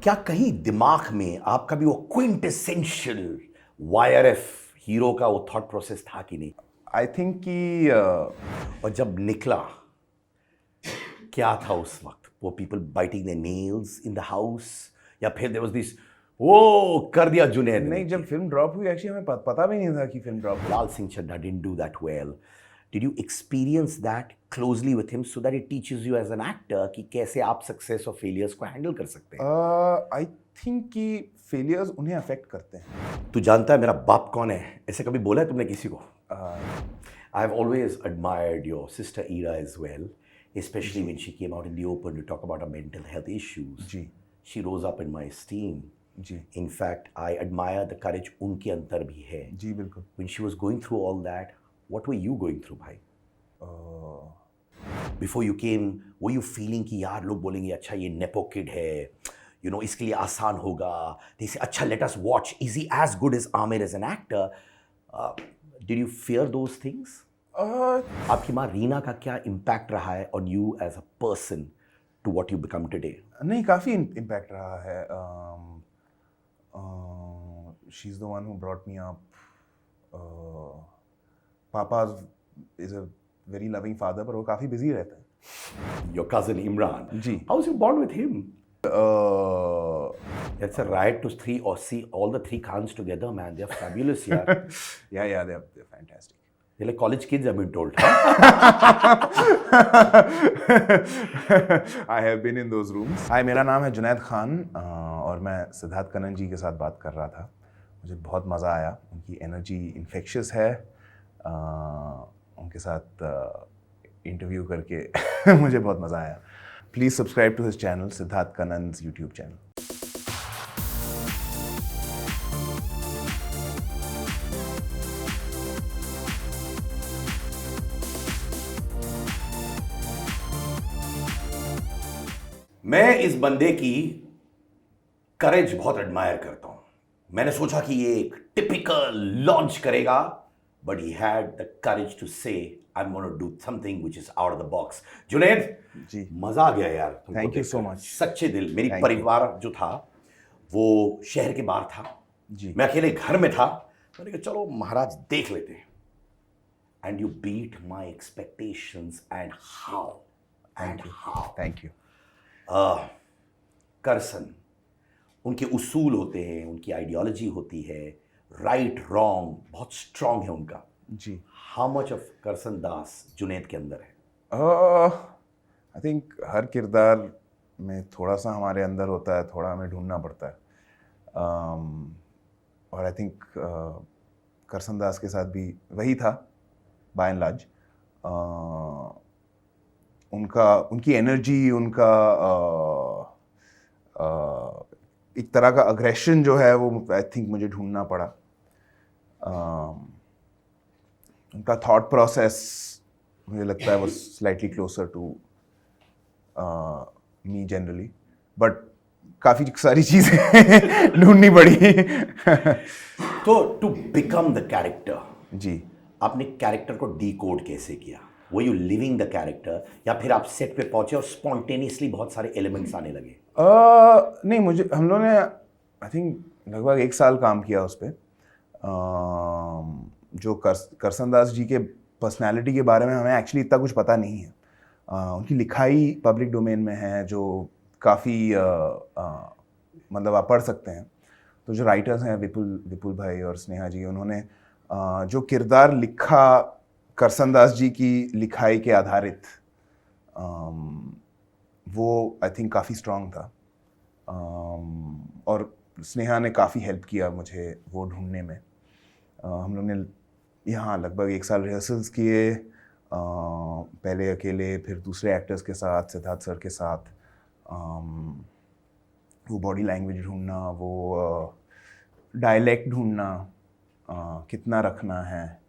क्या कहीं दिमाग में आपका भी वो क्विंटेसेंशियल वाईआरएफ हीरो का वो थॉट प्रोसेस था कि नहीं? आई थिंक कि और जब निकला क्या था उस वक्त? वो people biting the nails in the house, या फिर देयर वाज दिस वो कर दिया जुनैद ने? नहीं, जब फिल्म ड्रॉप हुई एक्चुअली हमें पता भी नहीं था कि फिल्म ड्रॉप हुई। लाल Singh Chaddha didn't do that well. Did you experience that closely with him so that it teaches you as an actor कि कैसे आप सक्सेस और फेलियर्स को हैंडल कर सकते हैं? आई थिंक कि फेलियर्स उन्हें अफेक्ट करते हैं। तू जानता है मेरा बाप कौन है? ऐसे कभी बोला है तुमने किसी को? I have always admired your sister Ira as well, especially when she came out in the open to talk about her mental health issues. Ji She rose up in my esteem. Ji In fact, I admire the courage उनके अंदर भी है. जी बिल्कुल। When she was going through all that, what were you going through, भाई? Before you came, were you feeling कि यार लोग बोलेंगे अच्छा ये नेपो किड है, you know, इसके लिए आसान होगा? They say अच्छा let us watch. Is he as good as Amir as an actor? Did you fear those things? आपकी माँ रीना का क्या इम्पैक्ट रहा है on you as a person to what you become today? नहीं, काफ़ी इम्पैक्ट रहा है। She is the one who brought me up. Papa is a very loving father, पर वो काफ़ी बिजी रहता है। Your cousin Imran. Ji. How's your bond with him? It's a riot to see all the three Khans together, man. They're fabulous, yeah. yeah, they're fantastic. They're like college kids, I've been told. I have been in those rooms. Hi, मेरा नाम है जुनैद खान और मैं सिद्धार्थ कनन जी के साथ बात कर रहा था। मुझे बहुत मज़ा आया, उनकी एनर्जी इन्फेक्शियस है। उनके साथ इंटरव्यू करके मुझे बहुत मज़ा आया। Please subscribe to his channel, Siddharth Kannan's YouTube channel. मैं इस बंदे की करेज बहुत एडमायर करता हूं। मैंने सोचा कि ये एक टिपिकल लॉन्च करेगा, but he had the courage to say I am gonna do something which is out of the box. Junaid ji, मजा आ गया यार। Thank you so much. सच्चे दिल। मेरी Thank परिवार जो था वो शहर के बाहर था, जी। मैं अकेले घर में था। मैंने कहा चलो महाराज देख लेते हैं, and you beat my expectations and how thank you. Karsan, उनके उसूल होते हैं, उनकी आइडियोलॉजी होती है, राइट रॉन्ग बहुत स्ट्रांग है उनका। जी। हाउ मच ऑफ करसन दास जुनैद के अंदर है? आई थिंक हर किरदार में थोड़ा सा हमारे अंदर होता है, थोड़ा हमें ढूंढना पड़ता है। और आई थिंक करसन दास के साथ भी वही था बाय एंड लार्ज। उनकी एनर्जी, उनका एक तरह का अग्रेशन जो है वो आई थिंक मुझे ढूंढना पड़ा। उनका थॉट प्रोसेस मुझे लगता है वो slightly closer to me generally, but काफ़ी सारी चीज़ें ढूंढनी पड़ी। तो टू बिकम द कैरेक्टर, जी। आपने कैरेक्टर को डिकोड कैसे किया? वो यू लिविंग द कैरेक्टर, या फिर आप सेट पे पहुंचे और स्पॉन्टेनियसली बहुत सारे एलिमेंट्स आने लगे? नहीं, हम लोगों ने आई थिंक लगभग 1 साल काम किया उस पर। जो करसन दास जी के पर्सनालिटी के बारे में हमें एक्चुअली इतना कुछ पता नहीं है। उनकी लिखाई पब्लिक डोमेन में है जो काफ़ी मतलब आप पढ़ सकते हैं। तो जो राइटर्स हैं विपुल भाई और स्नेहा जी, उन्होंने जो किरदार लिखा करसन दास जी की लिखाई के आधारित, वो आई थिंक काफ़ी स्ट्रांग था। और स्नेहा ने काफ़ी हेल्प किया मुझे वो ढूंढने में। हम लोग ने यहाँ लगभग 1 साल रिहर्सल्स किए, पहले अकेले, फिर दूसरे एक्टर्स के साथ, सिद्धार्थ सर के साथ। वो बॉडी लैंग्वेज ढूंढना, वो डायलेक्ट ढूंढना, कितना रखना है,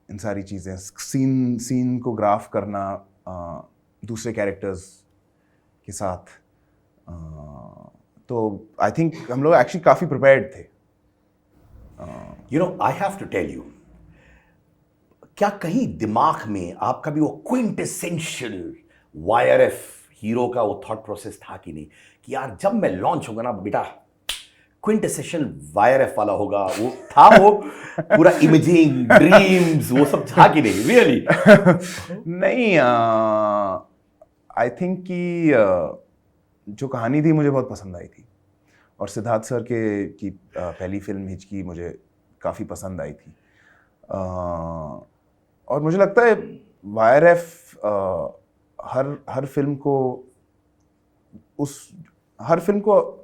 इन सारी चीज़ें, सीन को ग्राफ करना दूसरे कैरेक्टर्स के साथ। तो आई थिंक हम लोग एक्चुअली काफ़ी प्रिपेयर्ड थे। You know, I have to tell you, क्या कहीं दिमाग में आपका भी वो क्विंटेसेंशियल वाईआरएफ हीरो का वो थॉट प्रोसेस था कि नहीं कि यार जब मैं लॉन्च होगा ना बेटा क्विंटेसेशन वायरएफ वाला होगा, वो था वो पूरा इमेजिंग ड्रीम्स वो सब था कि नहीं रियली? नहीं, आई थिंक कि जो कहानी थी मुझे बहुत पसंद आई थी, और सिद्धार्थ सर की पहली फिल्म हिचकी मुझे काफ़ी पसंद आई थी। और मुझे लगता है वायरएफ हर फिल्म को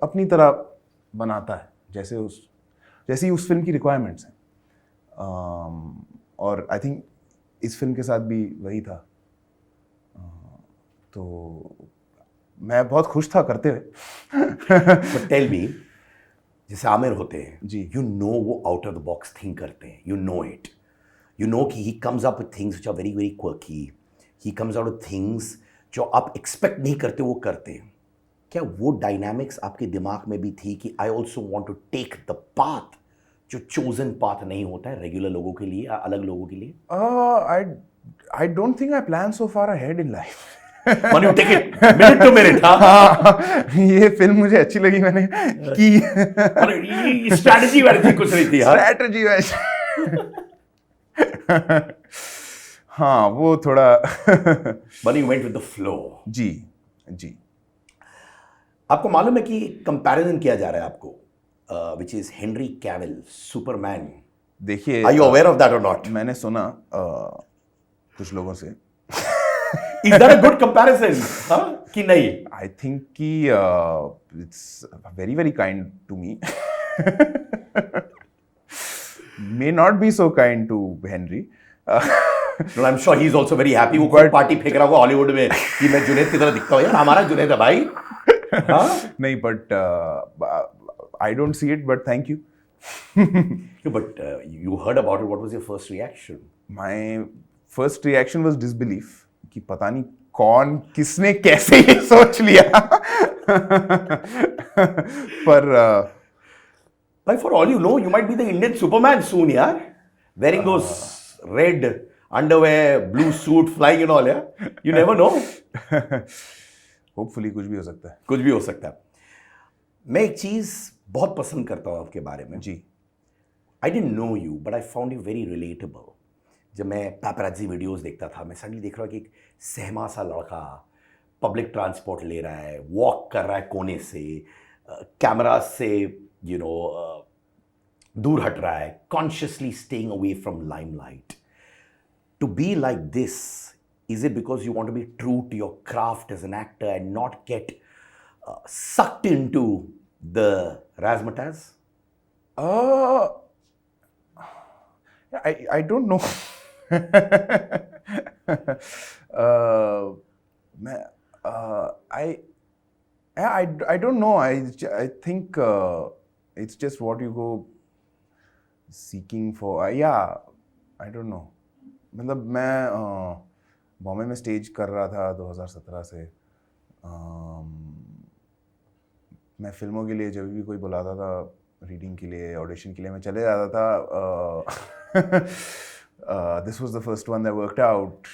अपनी तरह बनाता है, जैसी उस फिल्म की रिक्वायरमेंट्स हैं। और आई थिंक इस फिल्म के साथ भी वही था। तो मैं बहुत खुश था करते हुए। टेल मी, जैसे आमिर होते हैं जी। यू नो वो out of the box think करते हैं, you know it, you know कि he comes up with things which are very very quirky, he comes out with things जो आप एक्सपेक्ट नहीं करते वो करते हैं। क्या वो डायनामिक्स आपके दिमाग में भी थी कि I also want to take the path जो चोजन पाथ नहीं होता है रेगुलर लोगों के लिए या अलग लोगों के लिए? I don't think I plan so far ahead in life. When you take it minute to minute, हाँ? ये फिल्म मुझे अच्छी लगी, मैंने की स्ट्रैटेजी वैसी कुछ नहीं थी, स्ट्रैटेजी वैसी। हाँ वो थोड़ा But you went with the flow. जी जी। आपको मालूम है कि कंपैरिजन किया जा रहा है आपको which is Henry Cavill Superman. देखिए, are you aware of that और नॉट? मैंने सुना कुछ लोगों से। Is that a good comparison कि नहीं? आई थिंक कि it's very very kind to me, may not be so kind to Henry. No, I'm sure he's also very happy. वो कोई पार्टी फेंक रहा होगा हॉलीवुड में कि मैं जुनैद की तरह दिखता हूँ, यार हमारा जुनैद है भाई। नहीं, but I don't see it, but thank you. But you heard about it. What was your first reaction? My first reaction was disbelief कि पता नहीं कौन किसने कैसे ये सोच लिया। पर But for all you know, you might be the Indian Superman soon, yaar. Wearing those red underwear, blue suit, flying and all, yeah. You never know. Hopefully कुछ भी हो सकता है। कुछ भी हो सकता है। मैं एक चीज बहुत पसंद करता हूँ आपके बारे में। जी। I didn't know you, but I found you very relatable. जब मैं पैपराजी वीडियोस देखता था, मैं सडनली देख रहा हूँ कि एक सहमा सा लड़का पब्लिक ट्रांसपोर्ट ले रहा है, वॉक कर रहा है कोने से, कैमरा से दूर हट रहा है, consciously staying away from limelight. To be like this, is it because you want to be true to your craft as an actor and not get sucked into the razzmatazz? I don't know. I don't know. I think it's just what you go seeking for. Yeah, I don't know. मतलब मैं बॉम्बे में stage कर रहा था 2017 से। मैं फिल्मों के लिए जब भी कोई बुलाता था रीडिंग के लिए, ऑडिशन के लिए, मैं चले जाता था। This was the first one that worked out.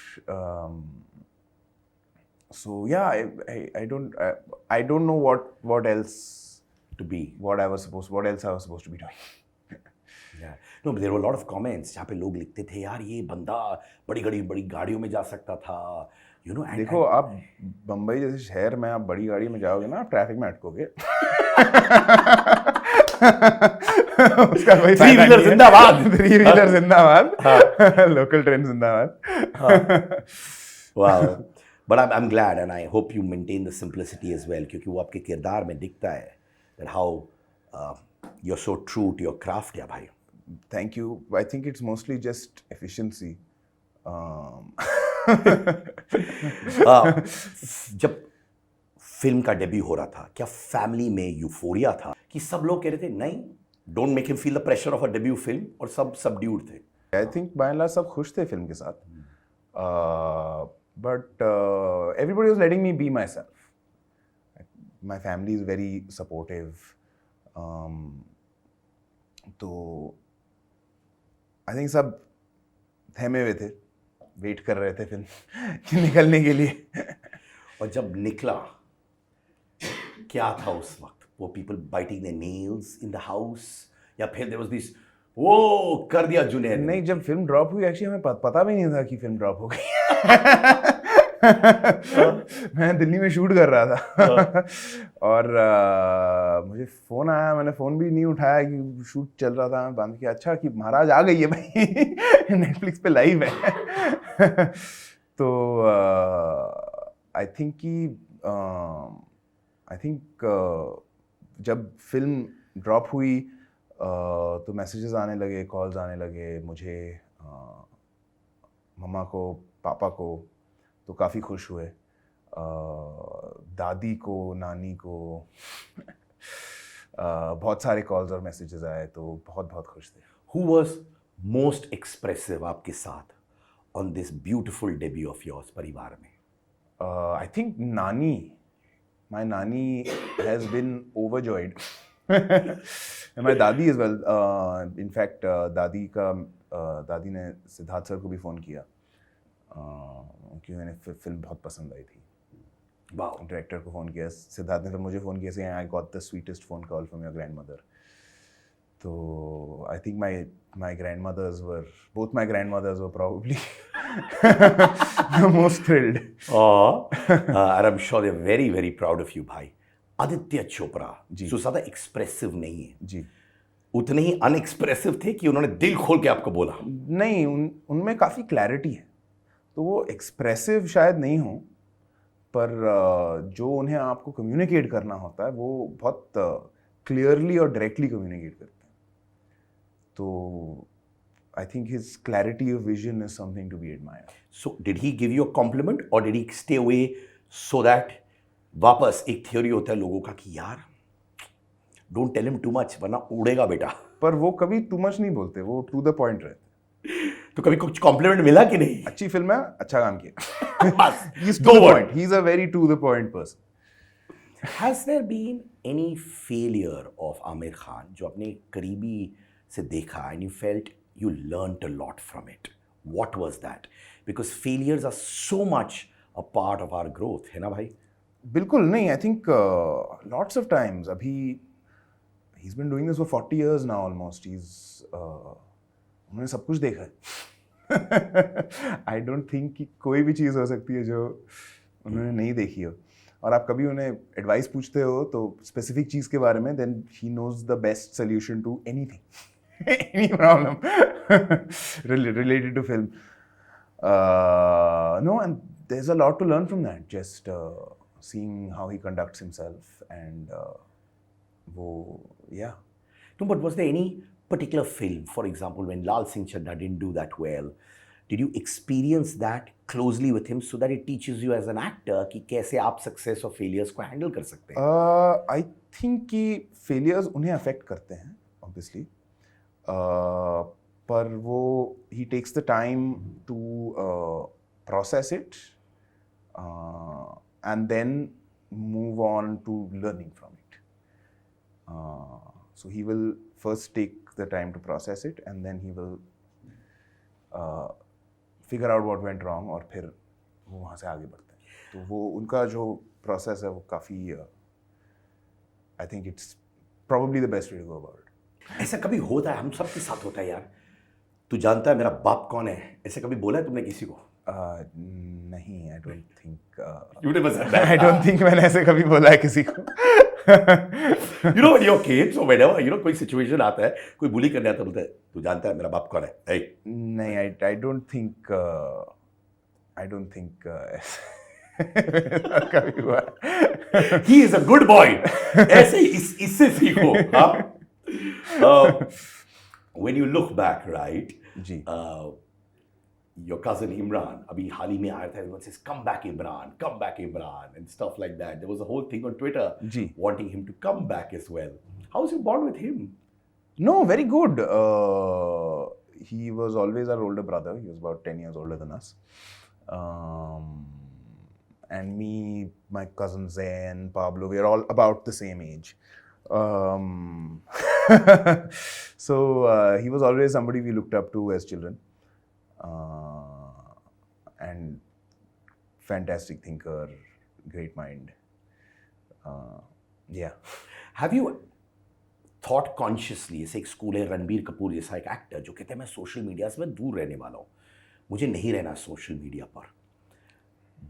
So yeah, I don't know what else To be. what else I was supposed to be doing. Yeah. No, but there were a lot of comments जहाँ पे लोग लिखते थे यार ये बंदा बड़ी गाड़ियों में जा सकता था, and देखो, आप बम्बई जैसे शहर में आप बड़ी गाड़ी में जाओगे ना, आप ट्रैफिक में अटकोगे। उसका कोई थ्री व्हीलर जिंदाबाद। थ्री व्हीलर जिंदाबाद। लोकल ट्रेन जिंदाबाद। Wow. But I'm glad and I hope you maintain the simplicity as well, क्योंकि वो आपके किरदार में दिखता है that how you're so true to your craft, या भाई। Thank you. I think it's mostly just efficiency. जब फिल्म का डेब्यू हो रहा था, क्या फैमिली में यूफोरिया था कि सब लोग कह रहे थे नहीं, don't make him feel the pressure of a debut film, और सब सबड्यूड थे? I think by and large सब खुश थे फिल्म के साथ, but everybody was letting me be myself. My family is very supportive. तो आई थिंक सब थमे हुए थे, वेट कर रहे थे फिल्म निकलने के लिए। और जब निकला क्या था उस वक्त? वो people biting the nails in the house, या फिर देयर वाज दिस वो कर दिया जुनैद ने? नहीं, जब फिल्म ड्रॉप हुई एक्चुअली हमें पता भी नहीं था कि फिल्म ड्रॉप हो गई। मैं दिल्ली में शूट कर रहा था और मुझे फ़ोन आया, मैंने फ़ोन भी नहीं उठाया कि शूट चल रहा था। मैं बंद किया, अच्छा कि महाराज आ गई है भाई, नेटफ्लिक्स पे लाइव है। तो आई थिंक कि आई थिंक जब फिल्म ड्रॉप हुई तो मैसेजेस आने लगे, कॉल्स आने लगे मुझे, मम्मा को, पापा को, तो काफ़ी खुश हुए। दादी को, नानी को बहुत सारे कॉल्स और मैसेजेस आए, तो बहुत बहुत खुश थे। Who was most expressive आपके साथ on this beautiful debut of yours परिवार में? I think Nani, my Nani has been overjoyed. And my Dadi as well. In fact, दादी ने सिद्धार्थ सर को भी फ़ोन किया क्योंकि उन्हें फिल्म बहुत पसंद आई थी। Wow. डायरेक्टर को फ़ोन किया, सिद्धार्थ ने फिर मुझे फ़ोन किया से I got the sweetest phone call from your grandmother. तो आई थिंक my grandmothers were, both my grandmothers were probably the most thrilled. And I'm sure they're very very proud of you भाई। आदित्य चोपड़ा जी। जो ज़्यादा एक्सप्रेसिव नहीं है, जी, उतने ही अनएक्सप्रेसिव थे कि उन्होंने दिल खोल के आपको बोला। नहीं, उनमें काफ़ी क्लैरिटी है, तो वो एक्सप्रेसिव शायद नहीं हो, पर जो उन्हें आपको कम्युनिकेट करना होता है वो बहुत क्लियरली और डायरेक्टली कम्युनिकेट करते हैं। तो आई think his clarity of vision is something to be admired. So did he give you a compliment or did he stay away so that वापस एक थ्योरी होता है लोगों का कि यार don't tell him too much वरना उड़ेगा बेटा। पर वो कभी टू मच नहीं बोलते, वो टू द पॉइंट रहते। तो कभी कुछ कॉम्प्लीमेंट मिला कि नहीं? अच्छी फिल्म है, अच्छा काम किया। बस He's दो to the word. point. He's a very to the point person. Has there been any failure of Amir Khan जो अपने करीबी से देखा and you felt you learnt a lot from it? What was that? Because failures are so much a part of our growth, है ना भाई? बिल्कुल नहीं, I think lots of times, अभी ही is been doing this for 40 years now almost, he is उन्होंने सब कुछ देखा है। आई डोंट थिंक कि कोई भी चीज़ हो सकती है जो उन्होंने नहीं देखी हो, और आप कभी उन्हें एडवाइस पूछते हो तो स्पेसिफिक चीज़ के बारे में, then he knows the best solution to anything, any problem related to film. No, and there's a lot to learn from that. Just seeing how he conducts himself and yeah. No, but was there any particular film, for example, when Lal Singh Chadda didn't do that well, did you experience that closely with him so that it teaches you as an actor कि कैसे आप success और failures को handle कर सकते हैं? I think कि failures उन्हें affect करते हैं, obviously. पर वो he takes the time to process it and then move on to learning from it. So he will first take the time to process it and then he will figure out what went wrong और फिर वो वहाँ से आगे बढ़ते हैं। तो वो उनका जो process है वो काफ़ी I think it's probably the best way to go about it. ऐसा कभी होता है, हम सबके साथ होता है यार। तू जानता है मेरा बाप कौन है, ऐसे कभी बोला है तुमने किसी को? नहीं, I don't think. You never said that. I don't think मैंने ऐसे कभी बोला है किसी को। You know when you're kids or whenever you know कोई situation आता है, कोई bully करने आता है, बोलता है तू जानता है मेरा बाप कौन है? Hey. नहीं, I don't think ऐसा कभी हुआ। He is a good boy. ऐसे इससे सीखो, हाँ? When you look back, right? Ji. Your cousin Imran, अभी हाल ही में आया था, everyone says come back Imran and stuff like that. There was a whole thing on Twitter जी। wanting him to come back as well. How's your bond with him? No, very good. He was always our older brother. He was about 10 years older than us. And me, my cousin Zain, Pablo, we are all about the same age. So he was always somebody we looked up to as children. And fantastic thinker, great mind. Yeah. Have you thought consciously, जैसे एक school है रणबीर कपूर जैसा एक actor जो कहते हैं मैं social media से मैं दूर रहने वाला हूँ, मुझे नहीं रहना सोशल मीडिया पर,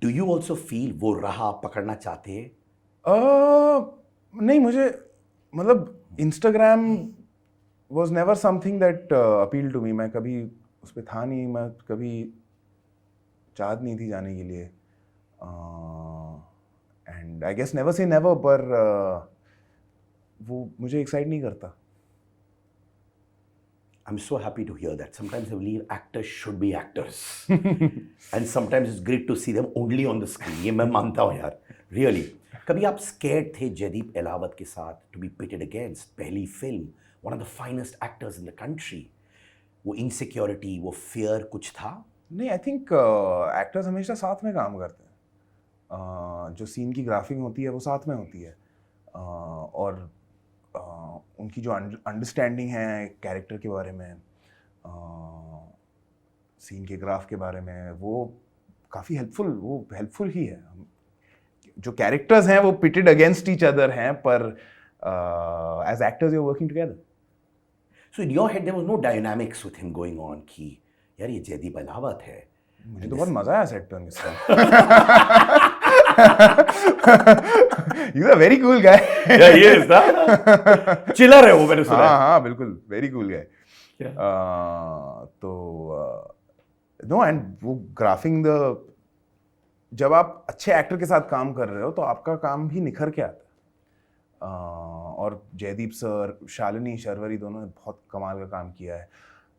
डू यू ऑल्सो फील वो राह पकड़ना चाहते हैं? नहीं, मुझे मतलब Instagram was never something that appeal to me. मैं कभी उस पर था नहीं, मैं कभी चाहत नहीं थी जाने के लिए. And I guess never say never, पर वो मुझे एक्साइट नहीं करता. I'm so happy to hear that. Sometimes I believe actors should be actors. And sometimes it's great to see them only on the screen. ये मैं मानता हूँ यार, really. कभी आप scared थे जयदीप अहलावत के साथ to be pitted against? पहली film, one of the finest actors in the country. वो insecurity, वो fear कुछ था? नहीं, आई थिंक एक्टर्स हमेशा साथ में काम करते हैं. जो सीन की ग्राफिंग होती है वो साथ में होती है. और उनकी जो अंडरस्टैंडिंग है कैरेक्टर के बारे में, सीन के ग्राफ के बारे में, वो काफ़ी हेल्पफुल ही है. जो कैरेक्टर्स हैं वो पिटेड अगेंस्ट ईच अदर हैं, पर as actors you are working together. So in your head there was no dynamics with him going on कि यार ये जयदीप अहलावत है. मुझे तो बहुत मजा आया सेट पे उनके साथ. He's a very cool guy. Yeah, he is ना. चिलर है वो, मैंने सुना. हाँ, बिल्कुल, very cool guy. तो नो, एंड वो ग्राफिंग जब आप अच्छे एक्टर के साथ काम कर रहे हो तो आपका काम भी निखर के आता है. और जयदीप सर, शालिनी शर्वरी दोनों ने बहुत कमाल का काम किया है.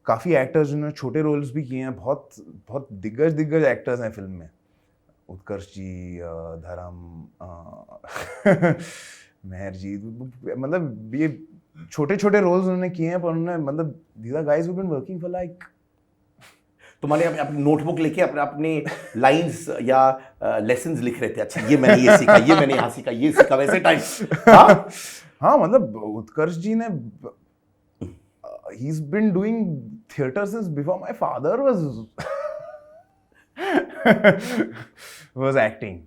काफ़ी एक्टर्स जिन्होंने छोटे रोल्स भी किए हैं, बहुत दिग्गज एक्टर्स हैं फिल्म में. उत्कर्ष जी, धर्म, मेहर जी, मतलब ये छोटे रोल्स उन्होंने किए हैं, पर उन्होंने मतलब these are guys who've been working for like. तुम्हारे अपनी नोटबुक लेके अपने लाइंस या लेसन्स लिख रहे थे, अच्छा ये मैंने ये सीखा, ये मैंने यहाँ सीखा, ये सीखा, वैसे टाइम. हाँ, मतलब उत्कर्ष जी ने he's been doing theatre since before my father was acting.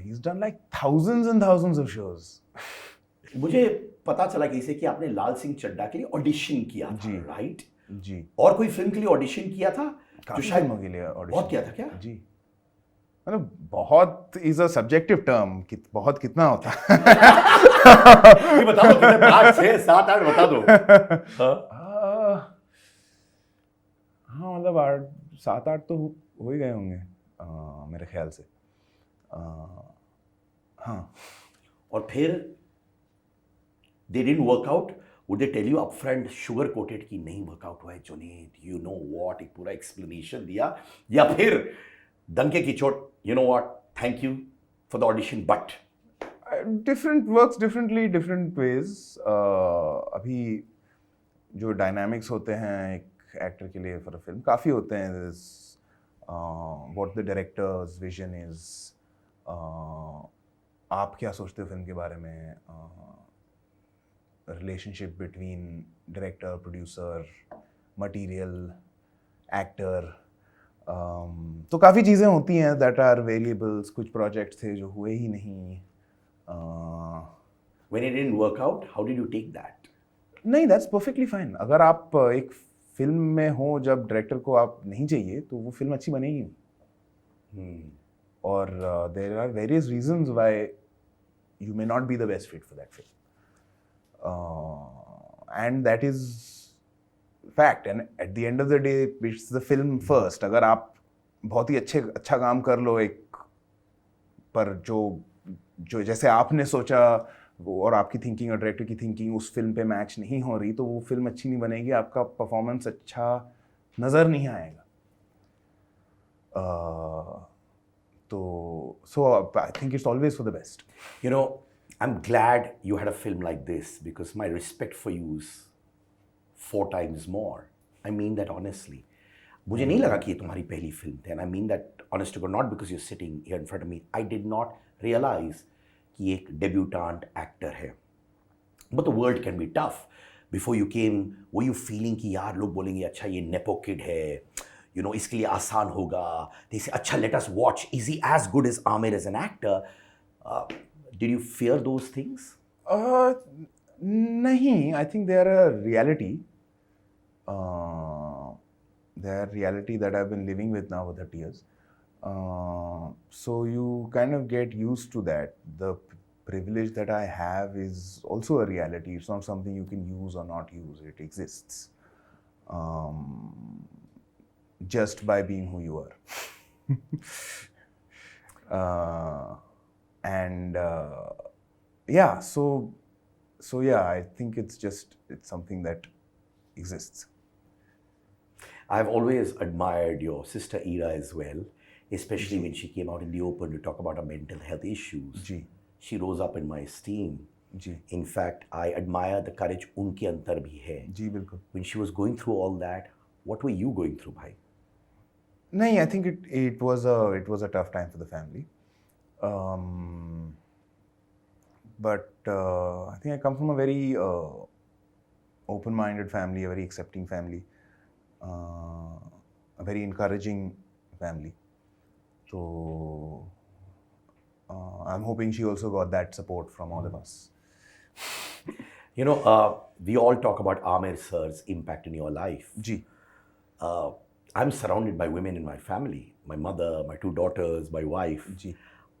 He's done like thousands and thousands of shows. मुझे पता चला कैसे कि आपने लाल सिंह चड्ढा के लिए ऑडिशन किया था, राइट? जी. और कोई फिल्म के लिए ऑडिशन किया था? जो शायद फिल्मों के लिए ऑडिशन बहुत किया था क्या? जी. मतलब बहुत इज अ सब्जेक्टिव टर्म, बहुत कितना होता है. ये बता दो कितने, 5, 6, 7, 8 बता दो. हाँ, मतलब 7-8 तो हो ही गए होंगे मेरे ख्याल से. हाँ. और फिर they didn't work out, would they tell you upfront, sugar coated कि नहीं वर्कआउट हुआ है जुनेद, you know what, एक पूरा एक्सप्लेनेशन दिया, या फिर डंके की चोट, you know what, thank you for the audition but different works differently, different ways. अभी जो डायनामिक्स होते हैं एक एक्टर के लिए फॉर अ फिल्म काफ़ी होते हैं. what the director's vision is, आप क्या सोचते हो फिल्म के बारे में, relationship between director, producer, material, actor. तो काफ़ी चीज़ें होती हैं दैट आर वेरिएबल्स. कुछ प्रोजेक्ट्स थे जो हुए ही नहीं. when it didn't work out, how did you take that? नहीं, दैट्स परफेक्टली फाइन. अगर आप एक फिल्म में हो जब डायरेक्टर को आप नहीं चाहिए तो वो फिल्म अच्छी बनेगी नहीं. और there are various reasons why you may not be the best fit for that film. And that is fact. And at the end of the day, it's the film first. अगर आप बहुत ही अच्छा काम कर लो एक पर जो जैसे आपने सोचा वो और आपकी थिंकिंग और डायरेक्टर की थिंकिंग उस फिल्म पे मैच नहीं हो रही, तो वो फिल्म अच्छी नहीं बनेगी, आपका परफॉर्मेंस अच्छा नज़र नहीं आएगा. तो so I think it's always for the best. You know, I'm glad you had a film like this because my respect for you is 4 times more. I mean that honestly. मुझे नहीं लगा कि ये तुम्हारी पहली फिल्म थी, and I mean that honest to God, not because you're sitting here in front of me. I did not realize कि एक debutant actor है. But the world can be tough. Before you came, were you feeling कि यार लोग बोलेंगे अच्छा ये nepo kid है, you know, इसके लिए आसान होगा. They say, अच्छा, let us watch. Is he as good as Amir as an actor? Did you fear those things? nahi, I think they are a reality. They are reality that I've been living with now for 30 years. So you kind of get used to that. The privilege that I have is also a reality. It's not something you can use or not use. It exists just by being who you are. And yeah, so yeah, I think it's something that exists. I've always admired your sister Ira as well, especially when she came out in the open to talk about her mental health issues. Ji She rose up in my esteem. Ji In fact, I admire the courage उनके अंदर भी है. जी बिल्कुल. When she was going through all that, what were you going through, bhai? नहीं, I think it was a tough time for the family. But I think I come from a very open-minded family, a very accepting family, a very encouraging family. So I'm hoping she also got that support from all of us. You know, we all talk about Amir sir's impact in your life. Ji I'm surrounded by women in my family. My mother, my 2 daughters, my wife. जी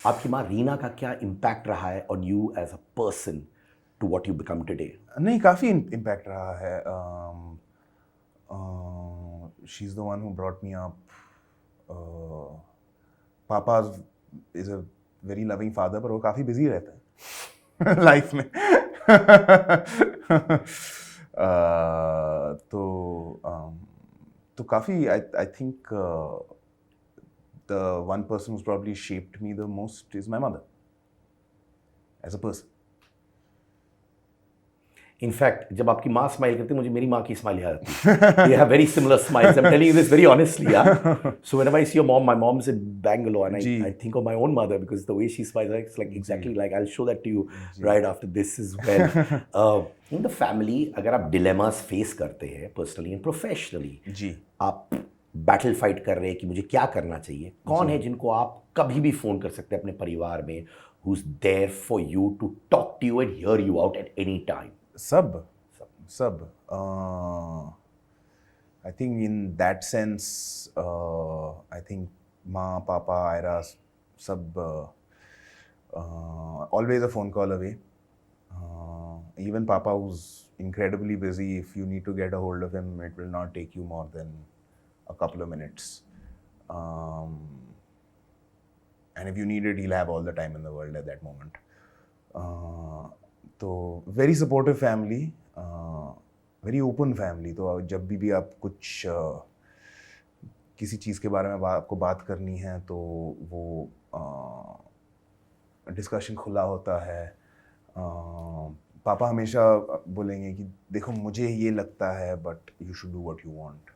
आपकी माँ रीना का क्या impact रहा है on you as a person to what you become today? नहीं, काफ़ी impact रहा है. She is the one who brought me up. Papa is a very loving father, पर वो काफ़ी बिजी रहता है लाइफ में. तो काफ़ी I think the one person who's probably shaped me the most is my mother as a person. In fact, जब आपकी माँ स्माइल करती है मुझे मेरी माँ की स्माइल याद आती है. You have very similar smiles. I'm telling you this very honestly, yeah. So whenever I see your mom, my mom's in Bangalore, and I think of my own mother because the way she smiles, it's like exactly like I'll show that to you right after this as well. In the family, अगर आप dilemmas face करते हैं personally and professionally, जी आप battle fight कर रहे हैं कि मुझे क्या करना चाहिए, कौन है जिनको आप कभी भी फोन कर सकते हैं अपने परिवार में, who's there for you to talk to you and hear you out at any time? सब. I think in that sense, I think माँ पापा आयरा सब always a phone call away. Even Papa, who's incredibly busy, if you need to get a hold of him, it will not take you more than a couple of minutes. And if you need it, he'll have all the time in the world at that moment. तो very supportive family, very open family. तो जब भी आप कुछ किसी चीज़ के बारे में आपको बात करनी है तो वो डिस्कशन खुला होता है. पापा हमेशा बोलेंगे कि देखो मुझे ये लगता है but you should do what you want.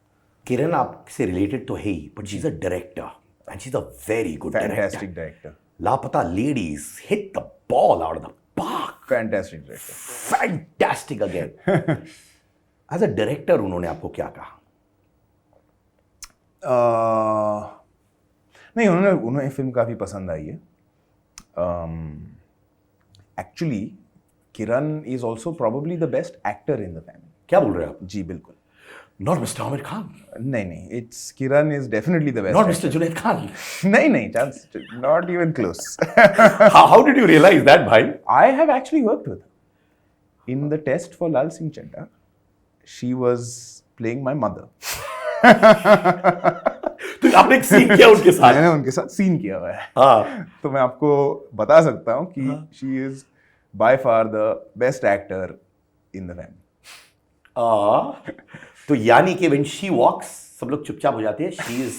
Kiran आपसे रिलेटेड तो है ही, but she is a director and she is a very good fantastic director. Laapataa ladies hit the ball out of the park. Fantastic director. Fantastic again. As a director उन्होंने आपको क्या कहा? नहीं, उन्हें फिल्म काफ़ी पसंद आई है. Actually Kiran is also probably the best actor in the family. क्या बोल रहे हैं आप? जी बिल्कुल. Not Mr. Amir Khan. नहीं, it's Kiran is definitely the best. Not Mr. Junaid Khan. नहीं, chance, not even close. How did you realize that, bhai? I have actually worked with her. In the test for Lal Singh Chaddha, she was playing my mother. तो आपने एक scene किया उनके साथ? मैंने उनके साथ सीन किया हुआ है. हाँ. तो मैं आपको बता सकता हूँ कि she is by far the best actor in the family. तो यानी कि when she walks सब लोग चुपचाप हो जाते हैं. She is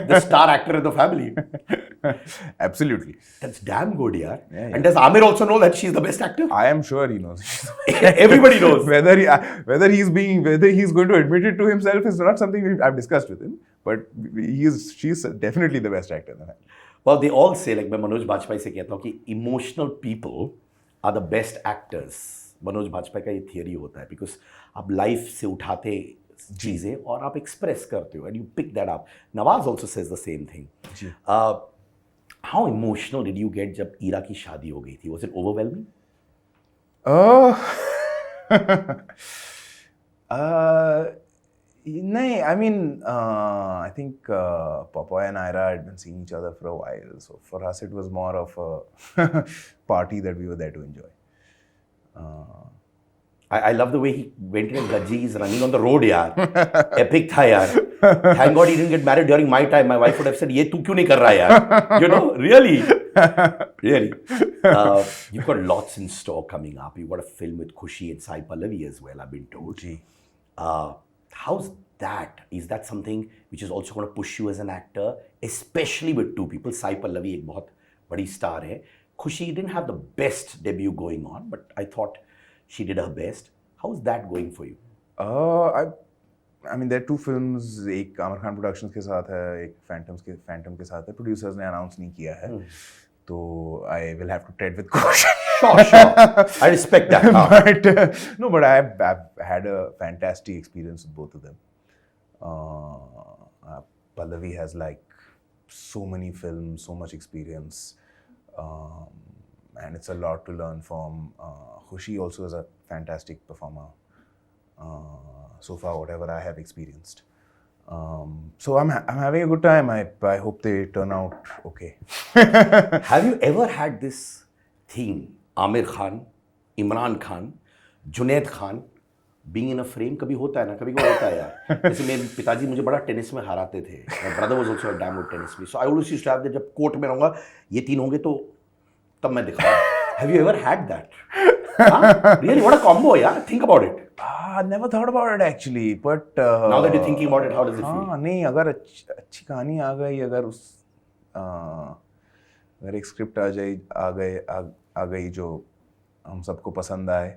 the star actor in the family. Absolutely. That's damn good, yaar. Yeah. And does Amir also know that she's the best actor? I am sure he knows. Everybody knows. Whether he's going to admit it to himself is not something I've discussed with him. But she's definitely the best actor in the family. Well, they all say, like मैं मनोज बाजपेयी से कहता हूँ कि emotional people are the best actors. Manoj Bajpayee का ये theory होता है, because आप लाइफ से उठाते चीज़ें और आप एक्सप्रेस करते हो and you pick that up. Nawaz also says the same thing. जी. How emotional did you get जब ईरा की शादी हो गई थी? Was it overwhelming? नहीं, I mean, I think Popeye and Ira had been seeing each other for a while, so for us it was more of a party that we were there to enjoy. I love the way he went in Gajis running on the road, yaar. Epic tha, yaar. Thank God he didn't get married during my time. My wife would have said, "Ye tu kyun nahi kar raha, yaar?" You know, really. Really. You've got lots in store coming up. You've got a film with Khushi and Sai Pallavi as well, I've been told. जी. How's that? Is that something which is also going to push you as an actor, especially with two people? Sai Pallavi एक बहुत बड़ी star है. Khushi didn't have the best debut going on, but I thought she did her best. How's that going for you? I mean, there are two films. एक Aamir Khan productions के साथ है, एक Phantom के साथ है. प्रोड्यूसर्स ने अनाउंस नहीं किया है, तो I will have to tread with caution. Sure. I respect that. But I've had a fantastic experience with both of them. Pallavi has like so many films, so much experience, and it's a lot to learn from. Khushi also is a fantastic performer. So far, whatever I have experienced. So I'm having a good time. I hope they turn out okay. Have you ever had this thing, Amir Khan, Imran Khan, Junaid Khan being in a frame? कभी होता है ना, कभी कभी होता है यार. जैसे मेरे पिताजी मुझे बड़ा टेनिस में हराते थे. My brother was also a damn good tennis player. So I always used to have that, जब कोर्ट में रहूँगा, ये तीन होंगे तो तब मैं दिखाऊंगा. Have you ever had that? Really, what a combo, yeah. Think about it. I never thought about it actually, but Now that you're thinking about it, how does it feel? हाँ, नहीं, अगर अच्छी कहानी आ गई, अगर एक स्क्रिप्ट आ गई जो हम सबको पसंद आए,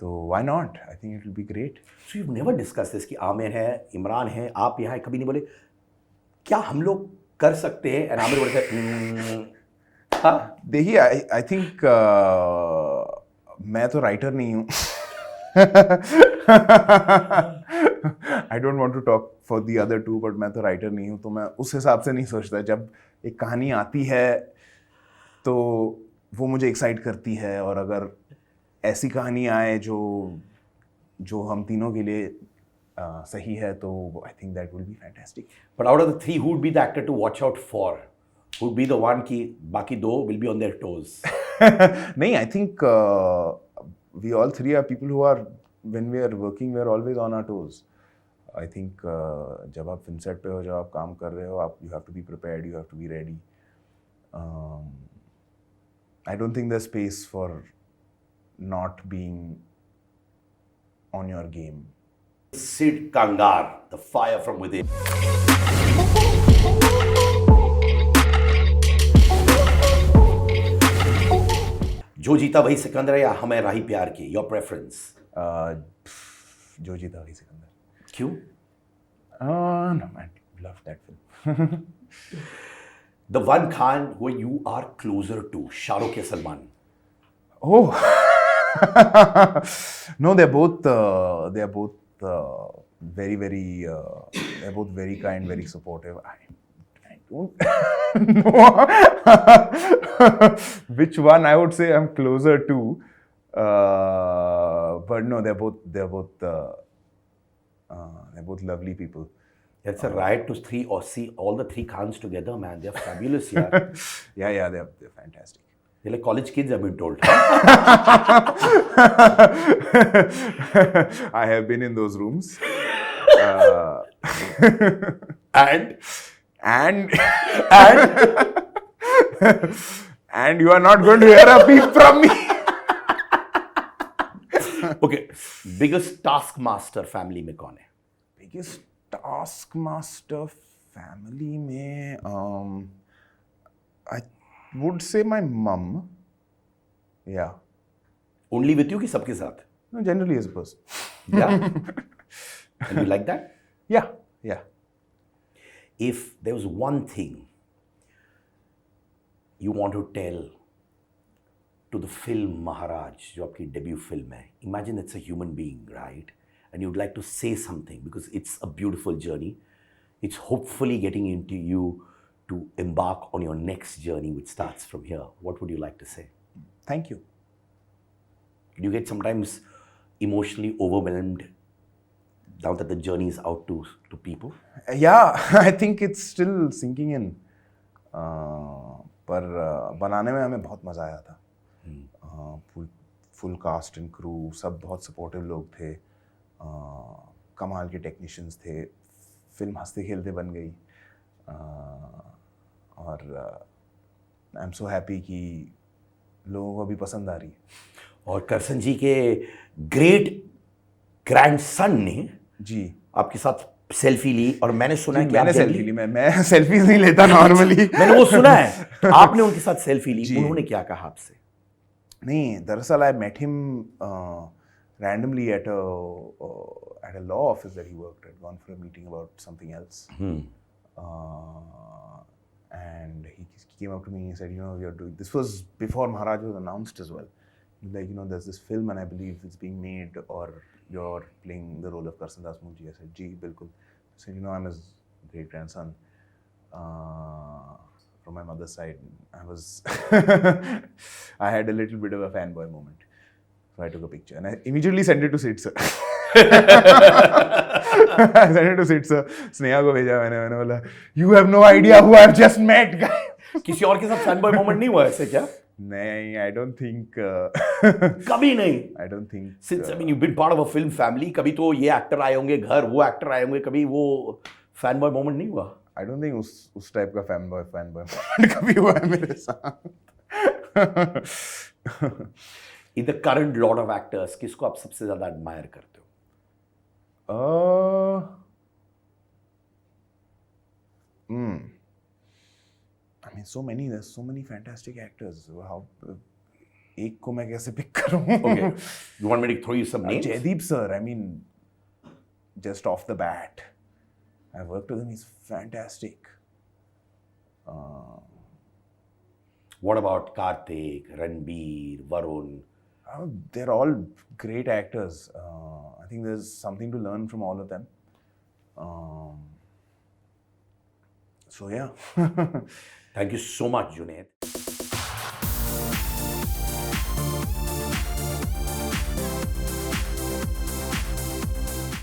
तो why not? I think it will be great. So you've never discussed this कि आमिर है, इमरान है, आप यहाँ कभी नहीं बोले क्या हम लोग कर सकते हैं? And आमिर बोलते हाँ. देखिए, I think मैं तो राइटर नहीं हूँ. I don't want to talk for the other two, but मैं तो राइटर नहीं हूँ, तो मैं उस हिसाब से नहीं सोचता. जब एक कहानी आती है तो वो मुझे एक्साइट करती है, और अगर ऐसी कहानी आए जो हम तीनों के लिए सही है, तो I think that will be fantastic. But out of the three, who would be the actor to watch out for? Who would be the one कि बाकी दो will be on their toes? नहीं, I think we all three are people who are, when we are working, we are always on our toes. I think जब आप film set पे हो, जब आप काम कर रहे हो, you have to be prepared, you have to be ready. I don't think there's space for not being on your game. Sid Kangar, the fire from within. जो जीता वही सिकंदर या हमें राही प्यार की? Your preference? जो जीता वही सिकंदर. क्यों? No, I love that film. The one Khan who you are closer to, Shah Rukh या Salman? Oh, no, they're both very, very, they're both very kind, very supportive. I don't know which one I would say I'm closer to, but no, they're both lovely people. It's a riot to see all the three Khans together, man. They're fabulous, yeah. Yeah, they're fantastic. They're like college kids, I've been told. I have been in those rooms. And you are not going to hear a peep from me. Okay, biggest taskmaster family में कौन है? Biggest taskmaster family में, I would say my mum. Yeah. Only with you कि सबके साथ? No, generally as a person. Yeah. And you like that? Yeah. If there was one thing you want to tell to the film Maharaj, जो आपकी debut film है, imagine it's a human being, right? and you'd like to say something, because it's a beautiful journey. It's hopefully getting into you to embark on your next journey, which starts from here. What would you like to say? Thank you. Do you get sometimes emotionally overwhelmed now that the journey is out to people? Yeah, I think it's still sinking in. पर बनाने में हमें बहुत मज़ा आया था. Full cast and crew सब बहुत सपोर्टिव लोग थे. कमाल के टेक्नीशियंस थे. फिल्म हंसते खेलते बन गई. और आई एम सो हैप्पी कि लोगों को भी पसंद आ रही है. और करसन जी के ग्रेट ग्रैंडसन ने जी आपके साथ सेल्फी ली, और मैंने सुना है कि मैंने आप जब सेल्फी ली. मैं सेल्फीज नहीं लेता नॉर्मली. मैंने वो सुना है आपने उनके साथ सेल्फी ली. जी. उन्होंने क्या कहा आपसे? नहीं, दरअसल I met him randomly at a law office that he worked at. Gone for a meeting about something else. And he came up to me and he said, you know, you're doing, this was before Maharaj was announced as well. He's like, you know, there's this film and I believe it's being made, or you're playing the role of Karsan Das Munji. I said, Ji, bilkul. I said, you know, I'm his great grandson. From my mother's side, I had a little bit of a fanboy moment. So I took a picture and I immediately sent it to Sid sir. I sent it to Sid sir. Sneha को भेजा मैंने बोला, you have no idea who I've just met, guy. किसी और के साथ fan boy moment नहीं हुआ ऐसे क्या? नहीं, I don't think. कभी नहीं. I don't think. Since I mean you've been part of a film family, कभी तो ये एक्टर आए होंगे घर, वो एक्टर आए होंगे, कभी वो फैन बॉय मोमेंट नहीं हुआ? I don't think उस टाइप का फैन बॉय कभी हुआ है मेरे साथ. In the current lot of actors, किसको आप सबसे ज्यादा admire करते हो? I mean, so many. There's so many fantastic actors. How एक को मैं कैसे pick करूं? Okay, you want me to throw you some names? Jaideep sir. I mean, just off the bat, I've worked with him. He's fantastic. What about Karthik, Ranbir, Varun? They're all great actors. I think there's something to learn from all of them. So yeah. Thank you so much, Junaid.